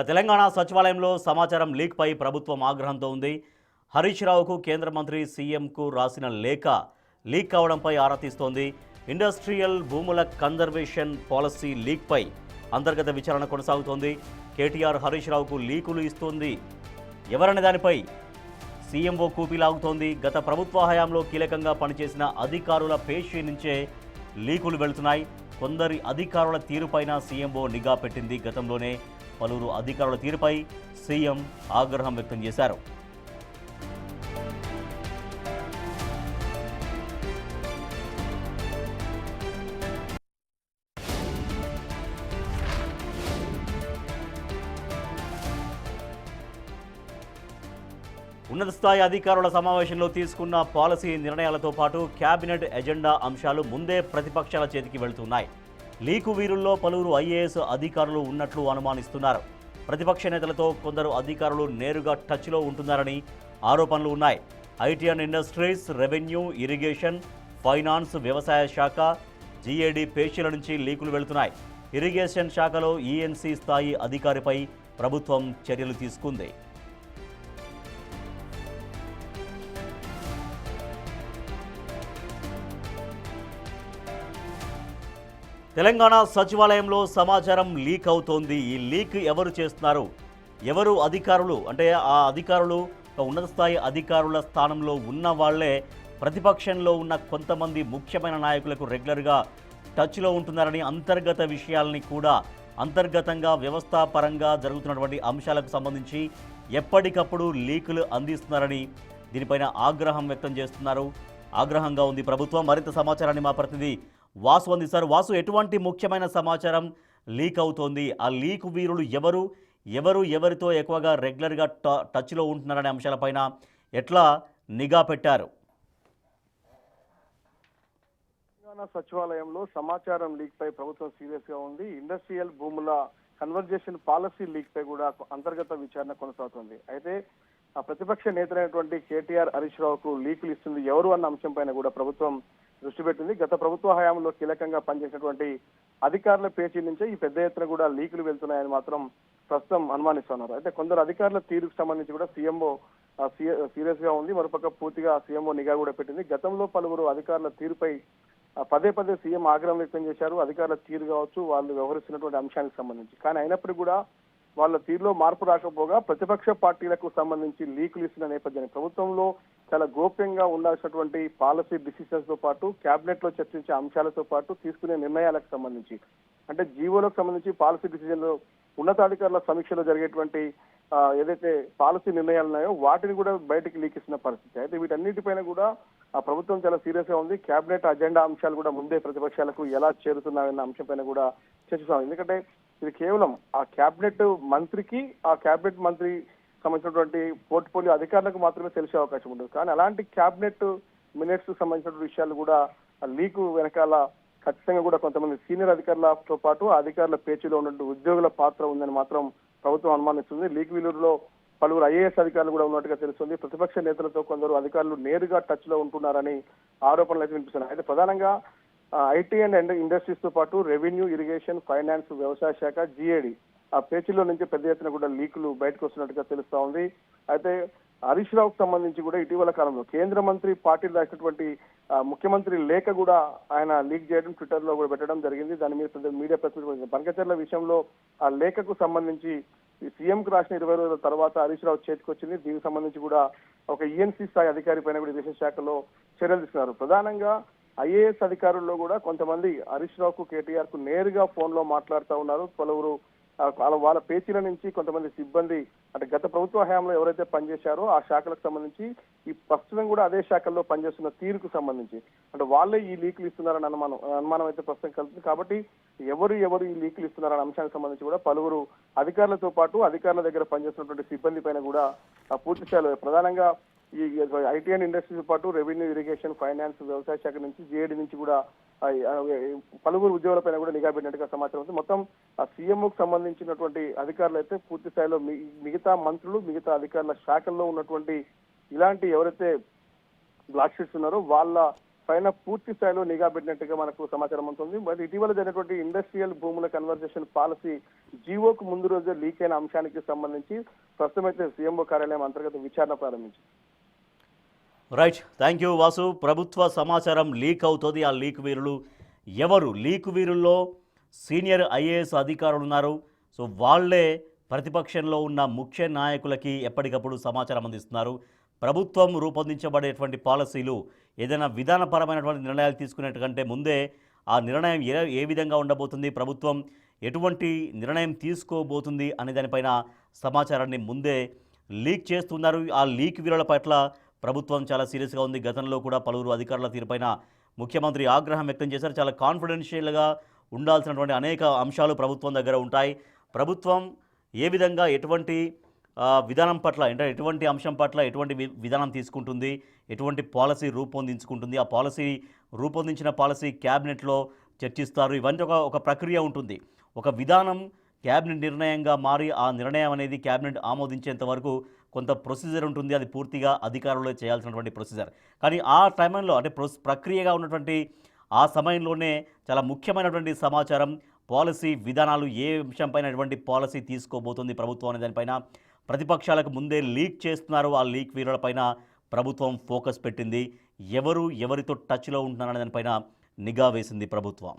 తెలంగాణ సచివాలయంలో సమాచారం లీక్పై ప్రభుత్వం ఆగ్రహంతో ఉంది. హరీష్ రావుకు కేంద్ర మంత్రి సీఎంకు రాసిన లేఖ లీక్ కావడంపై ఆరా తీస్తోంది. ఇండస్ట్రియల్ భూముల కన్జర్వేషన్ పాలసీ లీక్పై అంతర్గత విచారణ కొనసాగుతోంది. కేటీఆర్ హరీష్ రావుకు లీకులు ఇస్తోంది ఎవరనే దానిపై సీఎంఓ కూపీలాగుతోంది. గత ప్రభుత్వ హయాంలో కీలకంగా పనిచేసిన అధికారుల పేషీ నుంచే లీకులు వెళుతున్నాయి. కొందరి అధికారుల తీరుపైన సీఎంఓ నిఘా పెట్టింది. గతంలోనే పలువురు అధికారుల తీరుపై సీఎం ఆగ్రహం వ్యక్తం చేశారు. ఉన్నత స్థాయి అధికారుల సమావేశంలో తీసుకున్న పాలసీ నిర్ణయాలతో పాటు కేబినెట్ ఎజెండా అంశాలు ముందే ప్రతిపక్షాల చేతికి వెళ్తున్నాయి. లీకు వీరుల్లో పలువురు ఐఏఎస్ అధికారులు ఉన్నట్లు అనుమానిస్తున్నారు. ప్రతిపక్ష నేతలతో కొందరు అధికారులు నేరుగా టచ్లో ఉంటున్నారని ఆరోపణలు ఉన్నాయి. IT and industries, revenue, irrigation, finance, వ్యవసాయ శాఖ, జీఏడీ పేషీల నుంచి లీకులు వెళుతున్నాయి. ఇరిగేషన్ శాఖలో ఈఎన్సీ స్థాయి అధికారిపై ప్రభుత్వం చర్యలు తీసుకుంది. తెలంగాణ సచివాలయంలో సమాచారం లీక్ అవుతోంది. ఈ లీక్ ఎవరు చేస్తున్నారు, ఎవరు అధికారులు అంటే ఆ అధికారులు ఉన్నత స్థాయి అధికారుల స్థానంలో ఉన్న వాళ్లే ప్రతిపక్షంలో ఉన్న కొంతమంది ముఖ్యమైన నాయకులకు రెగ్యులర్గా టచ్లో ఉంటున్నారని, అంతర్గత విషయాల్ని కూడా అంతర్గతంగా వ్యవస్థాపరంగా జరుగుతున్నటువంటి అంశాలకు సంబంధించి ఎప్పటికప్పుడు లీకులు అందిస్తున్నారని దీనిపైన ఆగ్రహం వ్యక్తం చేస్తున్నారు. ఆగ్రహంగా ఉంది ప్రభుత్వం. మరింత సమాచారాన్ని మా ప్రతినిధి వాసు అందిస్తారు. వాసు, ఎటువంటి ముఖ్యమైన సమాచారం లీక్ అవుతోంది? ఆ లీక్ వీరులు ఎవరితో ఎక్కువగా రెగ్యులర్గా టచ్లో ఉంటున్నారనే అంశాలపైన ఎట్లా నిఘా పెట్టారు? తెలంగాణ సచివాలయంలో సమాచారం లీక్ పై ప్రభుత్వం సీరియస్ గా ఉంది. ఇండస్ట్రియల్ భూముల కన్వర్జేషన్ పాలసీ లీక్ పై కూడా అంతర్గత విచారణ కొనసాగుతుంది. అయితే ఆ ప్రతిపక్ష నేతలైనటువంటి కేటీఆర్ హరీష్ రావుకు లీకులు ఇస్తుంది ఎవరు అన్న అంశం పైన కూడా ప్రభుత్వం దృష్టి పెట్టింది. గత ప్రభుత్వ హయాంలో కీలకంగా పనిచేసినటువంటి అధికారుల పేచీ నుంచే ఈ పెద్ద ఎత్తున కూడా లీకులు వెళ్తున్నాయని మాత్రం ప్రస్తుతం అనుమానిస్తున్నారు. అయితే కొందరు అధికారుల తీరుకు సంబంధించి కూడా సీఎంఓ సీరియస్ గా ఉంది. మరోపక్క పూర్తిగా సీఎంఓ నిఘా కూడా పెట్టింది. గతంలో పలువురు అధికారుల తీరుపై పదే సీఎం ఆగ్రహం వ్యక్తం చేశారు. అధికారుల తీరు కావచ్చు, వాళ్ళు వ్యవహరిస్తున్నటువంటి అంశానికి సంబంధించి. కానీ అయినప్పటికీ కూడా వాళ్ళ తీరులో మార్పు రాకపోగా ప్రతిపక్ష పార్టీలకు సంబంధించి లీకులు ఇస్తున్న నేపథ్యాన్ని ప్రభుత్వంలో చాలా గోప్యంగా ఉండాల్సినటువంటి పాలసీ డిసిషన్స్ తో పాటు కేబినెట్ లో చర్చించే అంశాలతో పాటు తీసుకునే నిర్ణయాలకు సంబంధించి అంటే జీవోలకు సంబంధించి పాలసీ డిసిజన్లు ఉన్నతాధికారుల సమీక్షలో జరిగేటువంటి ఏదైతే పాలసీ నిర్ణయాలు ఉన్నాయో వాటిని కూడా బయటికి లీక్ ఇస్తున్న పరిస్థితి. అయితే వీటన్నిటిపైన కూడా ఆ ప్రభుత్వం చాలా సీరియస్ గా ఉంది. కేబినెట్ అజెండా అంశాలు కూడా ముందే ప్రతిపక్షాలకు ఎలా చేరుతున్నాయన్న అంశంపైన కూడా చర్చిస్తాం. ఎందుకంటే ఇది కేవలం ఆ కేబినెట్ మంత్రికి, ఆ కేబినెట్ మంత్రి సంబంధించినటువంటి పోర్ట్ఫోలియో అధికారులకు మాత్రమే తెలిసే అవకాశం ఉంటుంది. కానీ అలాంటి కేబినెట్ మినిట్స్ సంబంధించినటువంటి విషయాలు కూడా లీకు వెనకాల ఖచ్చితంగా కూడా కొంతమంది సీనియర్ అధికారులతో పాటు ఆ అధికారుల పేచీలో ఉన్నటువంటి ఉద్యోగుల పాత్ర ఉందని మాత్రం ప్రభుత్వం అనుమానిస్తుంది. లీక్ వీలులో పలువురు ఐఏఎస్ అధికారులు కూడా ఉన్నట్టుగా తెలుస్తుంది. ప్రతిపక్ష నేతలతో కొందరు అధికారులు నేరుగా టచ్ లో ఉంటున్నారని ఆరోపణలు అయితే వినిపిస్తున్నాయి. అయితే ప్రధానంగా ఐటీ అండ్ ఇండస్ట్రీస్ తో పాటు రెవెన్యూ, ఇరిగేషన్, ఫైనాన్స్, వ్యవసాయ శాఖ, జీఏడీ ఆ పేచీలో నుంచి పెద్ద ఎత్తున కూడా లీకులు బయటకు వస్తున్నట్టుగా తెలుస్తా ఉంది. అయితే హరీష్ రావుకు సంబంధించి కూడా ఇటీవల కాలంలో కేంద్ర మంత్రి పాటిల్ రాసినటువంటి ముఖ్యమంత్రి లేఖ కూడా ఆయన లీక్ చేయడం, ట్విట్టర్ లో కూడా పెట్టడం జరిగింది. దాని మీద మీడియా ప్రతినిధులు బంకచర్ల విషయంలో ఆ లేఖకు సంబంధించి సీఎంకు రాసిన 20 రోజుల తర్వాత హరీష్ రావు చేతికి వచ్చింది. దీనికి సంబంధించి కూడా ఒక ఈఎన్సీ స్థాయి అధికారి పైన కూడా ఇరిగేషన్ శాఖలో చర్యలు తీసుకున్నారు. ప్రధానంగా ఐఏఎస్ అధికారుల్లో కూడా కొంతమంది హరీష్ రావుకు, కేటీఆర్ కు నేరుగా ఫోన్ లో మాట్లాడుతూ ఉన్నారు. పలువురు వాళ్ళ పేచీల నుంచి కొంతమంది సిబ్బంది అంటే గత ప్రభుత్వ హయాంలో ఎవరైతే పనిచేశారో ఆ శాఖలకు సంబంధించి ఈ ప్రస్తుతం కూడా అదే శాఖల్లో పనిచేస్తున్న తీరుకు సంబంధించి అంటే వాళ్ళే ఈ లీకులు ఇస్తున్నారని అనుమానం అయితే ప్రస్తుతం కలుగుతుంది. కాబట్టి ఎవరు ఈ లీకులు ఇస్తున్నారనే అంశానికి సంబంధించి కూడా పలువురు అధికారులతో పాటు అధికారుల దగ్గర పనిచేస్తున్నటువంటి సిబ్బంది పైన కూడా పూర్తి స్థాయిలో ప్రధానంగా ఈ ఐటీ అండ్ ఇండస్ట్రీస్ పాటు రెవెన్యూ, ఇరిగేషన్, ఫైనాన్స్, వ్యవసాయ శాఖ నుంచి జీఏడీ నుంచి కూడా పలువురు ఉద్యోగులపైన కూడా నిఘా పెట్టినట్టుగా సమాచారం ఉంది. మొత్తం ఆ సీఎంఓకి సంబంధించినటువంటి అధికారులు అయితే పూర్తి స్థాయిలో మిగతా మంత్రులు, మిగతా అధికారుల శాఖల్లో ఉన్నటువంటి ఇలాంటి ఎవరైతే బ్లాక్ షీట్స్ ఉన్నారో వాళ్ళ పైన పూర్తి స్థాయిలో నిఘా పెట్టినట్టుగా మనకు సమాచారం ఉంటుంది. మరి ఇటీవల జరిగినటువంటి ఇండస్ట్రియల్ భూముల కన్వర్జేషన్ పాలసీ జీవోకు ముందు రోజే లీక్ అయిన అంశానికి సంబంధించి ప్రస్తుతమైతే సీఎంఓ కార్యాలయం అంతర్గత విచారణ ప్రారంభించింది. Right, thank you Vasu. ప్రభుత్వ సమాచారం లీక్ అవుతుంది. ఆ లీక్ వీరులు ఎవరు? లీక్ వీరుల్లో సీనియర్ ఐఏఎస్ అధికారులు ఉన్నారు. సో వాళ్ళే ప్రతిపక్షంలో ఉన్న ముఖ్య నాయకులకి ఎప్పటికప్పుడు సమాచారం అందిస్తున్నారు. ప్రభుత్వం రూపొందించబడేటువంటి పాలసీలు ఏదైనా విధానపరమైనటువంటి నిర్ణయాలు తీసుకునేటకంటే ముందే ఆ నిర్ణయం ఏ విధంగా ఉండబోతుంది, ప్రభుత్వం ఎటువంటి నిర్ణయం తీసుకోబోతుంది అనే దానిపైన సమాచారాన్ని ముందే లీక్ చేస్తున్నారు. ఆ లీక్ వీరుల పట్ల ప్రభుత్వం చాలా సీరియస్గా ఉంది. గతంలో కూడా పలువురు అధికారుల తీరుపైన ముఖ్యమంత్రి ఆగ్రహం వ్యక్తం చేశారు. చాలా కాన్ఫిడెన్షియల్గా ఉండాల్సినటువంటి అనేక అంశాలు ప్రభుత్వం దగ్గర ఉంటాయి. ప్రభుత్వం ఏ విధంగా ఎటువంటి విధానం పట్ల అంటే ఎటువంటి అంశం పట్ల ఎటువంటి విధానం తీసుకుంటుంది, ఎటువంటి పాలసీ రూపొందించుకుంటుంది, ఆ పాలసీ రూపొందించిన పాలసీ క్యాబినెట్లో చర్చిస్తారు. ఇవన్నీ ఒక ప్రక్రియ ఉంటుంది. ఒక విధానం క్యాబినెట్ నిర్ణయంగా మారి ఆ నిర్ణయం అనేది క్యాబినెట్ ఆమోదించేంత వరకు కొంత ప్రొసీజర్ ఉంటుంది. అది పూర్తిగా అధికారులే చేయాల్సినటువంటి ప్రొసీజర్. కానీ ఆ టైంలో అంటే ప్రక్రియగా ఉన్నటువంటి ఆ సమయంలోనే చాలా ముఖ్యమైనటువంటి సమాచారం, పాలసీ విధానాలు, ఏ అంశంపైన ఎటువంటి పాలసీ తీసుకోబోతుంది ప్రభుత్వం అనే దానిపైన ప్రతిపక్షాలకు ముందే లీక్ చేస్తున్నారు. ఆ లీక్ వీరులపైన ప్రభుత్వం ఫోకస్ పెట్టింది. ఎవరు ఎవరితో టచ్లో ఉంటున్నారనే దానిపైన నిఘా వేసింది ప్రభుత్వం.